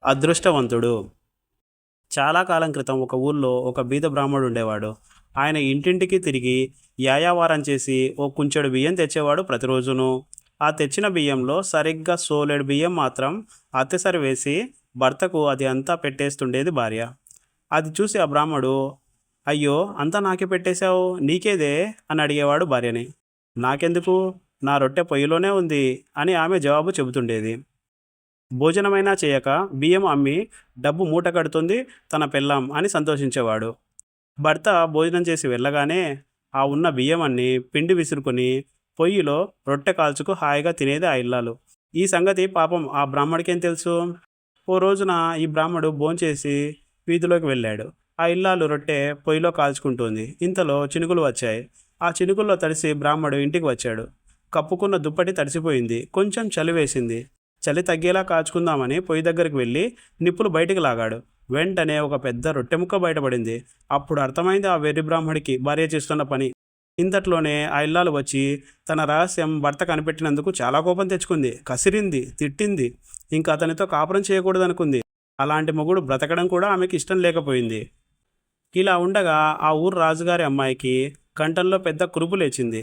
అదృష్టవంతుడు. చాలా కాలం క్రితం ఒక ఊర్లో ఒక బీద బ్రాహ్మడు ఉండేవాడు. ఆయన ఇంటింటికి తిరిగి యాయావారం చేసి ఓ కుంచెడు బియ్యం తెచ్చేవాడు ప్రతిరోజును. ఆ తెచ్చిన బియ్యంలో సరిగ్గా సోలెడు బియ్యం మాత్రం అత్తెసరి వేసి భర్తకు అది అంతా పెట్టేస్తుండేది భార్య. అది చూసి ఆ బ్రాహ్మడు, అయ్యో, అంతా నాకే పెట్టేశావు, నీకేదే అని అడిగేవాడు భార్యని. నాకెందుకు, నా రొట్టె పొయ్యిలోనే ఉంది అని ఆమె జవాబు చెబుతుండేది. భోజనమైనా చేయక బియ్యం అమ్మి డబ్బు మూట కడుతుంది తన పెళ్ళాం అని సంతోషించేవాడు. భర్త భోజనం చేసి వెళ్ళగానే ఆ ఉన్న బియ్యం అన్ని పిండి విసురుకొని పొయ్యిలో రొట్టె కాల్చుకు హాయిగా తినేది ఆ ఇల్లాలు. ఈ సంగతి పాపం ఆ బ్రాహ్మడికేం తెలుసు. ఓ రోజున ఈ బ్రాహ్మడు భోంచేసి వీధిలోకి వెళ్ళాడు. ఆ ఇల్లాలు రొట్టె పొయ్యిలో కాల్చుకుంటుంది. ఇంతలో చినుకులు వచ్చాయి. ఆ చినుకుల్లో తడిసి బ్రాహ్మడు ఇంటికి వచ్చాడు. కప్పుకున్న దుప్పటి తడిసిపోయింది. కొంచెం చలి వేసింది. చలి తగ్గేలా కాచుకుందామని పొయ్యి దగ్గరికి వెళ్ళి నిప్పులు బయటికి లాగాడు. వెంటనే ఒక పెద్ద రొట్టె ముక్క బయటపడింది. అప్పుడు అర్థమైంది ఆ వెర్రి బ్రాహ్మడికి భార్య చేస్తున్న పని. ఇంతట్లోనే ఆ ఇల్లాలు వచ్చి తన రహస్యం భర్త కనిపెట్టినందుకు చాలా కోపం తెచ్చుకుంది. కసిరింది, తిట్టింది. ఇంకా అతనితో కాపురం చేయకూడదనుకుంది. అలాంటి మొగుడు బ్రతకడం కూడా ఆమెకి ఇష్టం లేకపోయింది. ఇలా ఉండగా ఆ ఊరు రాజుగారి అమ్మాయికి కంఠంలో పెద్ద కురుపు లేచింది.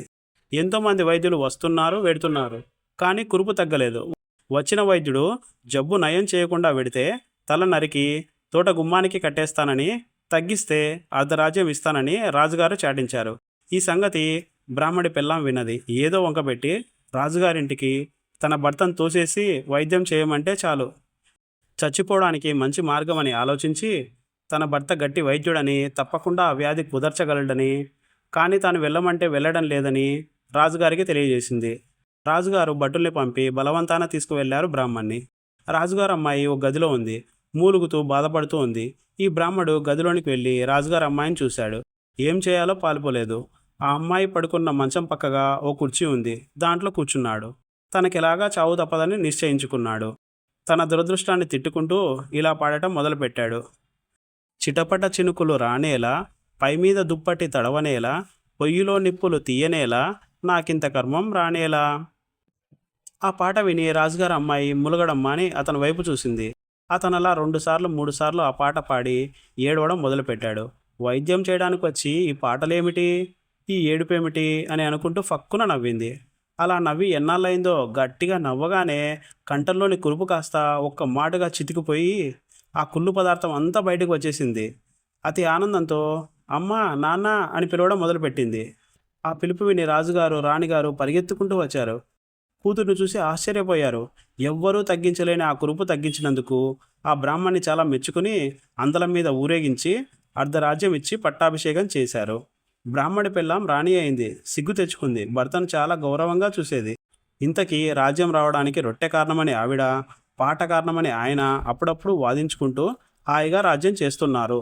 ఎంతోమంది వైద్యులు వస్తున్నారు, వెడుతున్నారు, కానీ కురుపు తగ్గలేదు. వచ్చిన వైద్యుడు జబ్బు నయం చేయకుండా వెడితే తల నరికి తోట గుమ్మానికి కట్టేస్తానని, తగ్గిస్తే అర్ధరాజ్యం ఇస్తానని రాజుగారు చాటించారు. ఈ సంగతి బ్రాహ్మడి పెళ్ళాం విన్నది. ఏదో వంకపెట్టి రాజుగారింటికి తన భర్తను తోసేసి వైద్యం చేయమంటే చాలు చచ్చిపోవడానికి మంచి మార్గం అని ఆలోచించి, తన భర్త గట్టి వైద్యుడని, తప్పకుండా ఆ వ్యాధి కుదర్చగలడని, కానీ తాను వెళ్ళమంటే వెళ్ళడం లేదని రాజుగారికి తెలియజేసింది. రాజుగారు భటుల్ని పంపి బలవంతాన తీసుకువెళ్లారు బ్రాహ్మణ్ణి. రాజుగారు అమ్మాయి ఒక గదిలో ఉంది. మూలుగుతూ బాధపడుతూ ఉంది. ఈ బ్రాహ్మడు గదిలోనికి వెళ్ళి రాజుగారు అమ్మాయిని చూశాడు. ఏం చేయాలో పాలుపోలేదు. ఆ అమ్మాయి పడుకున్న మంచం పక్కగా ఓ కుర్చీ ఉంది. దాంట్లో కూర్చున్నాడు. తనకెలాగా చావు తప్పదని నిశ్చయించుకున్నాడు. తన దురదృష్టాన్ని తిట్టుకుంటూ ఇలా పాడటం మొదలుపెట్టాడు. చిటపట చినుకులు రానేలా, పైమీద దుప్పటి తడవనేలా, పొయ్యిలో నిప్పులు తీయనేలా, నాకింత కర్మం రానేలా. ఆ పాట విని రాజుగారి అమ్మాయి ములగడమ్మ అని అతని వైపు చూసింది. అతనలా 2 సార్లు 3 సార్లు ఆ పాట పాడి ఏడవడం మొదలుపెట్టాడు. వైద్యం చేయడానికి వచ్చి ఈ పాటలేమిటి, ఈ ఏడుపేమిటి అని అనుకుంటూ ఫక్కున నవ్వింది. అలా నవ్వి ఎన్నాళ్ళయిందో గట్టిగా నవ్వగానే కంఠంలోని కురుపు కాస్త ఒక్క మాటుగా చితికిపోయి ఆ కుళ్ళు పదార్థం అంతా బయటకు వచ్చేసింది. అతి ఆనందంతో అమ్మా, నాన్న అని పిలవడం మొదలుపెట్టింది. ఆ పిలుపు విని రాజుగారు, రాణిగారు పరిగెత్తుకుంటూ వచ్చారు. కూతుర్ని చూసి ఆశ్చర్యపోయారు. ఎవ్వరూ తగ్గించలేని ఆ కురుపు తగ్గించినందుకు ఆ బ్రాహ్మణ్ణి చాలా మెచ్చుకుని అందలం మీద ఊరేగించి అర్ధరాజ్యం ఇచ్చి పట్టాభిషేకం చేశారు. బ్రాహ్మడి పెళ్ళాం రాణి అయింది. సిగ్గు తెచ్చుకుంది. భర్తను చాలా గౌరవంగా చూసేది. ఇంతకీ రాజ్యం రావడానికి రొట్టె కారణమని ఆవిడ, పాట కారణమని ఆయన అప్పుడప్పుడు వాదించుకుంటూ హాయిగా రాజ్యం చేస్తున్నారు.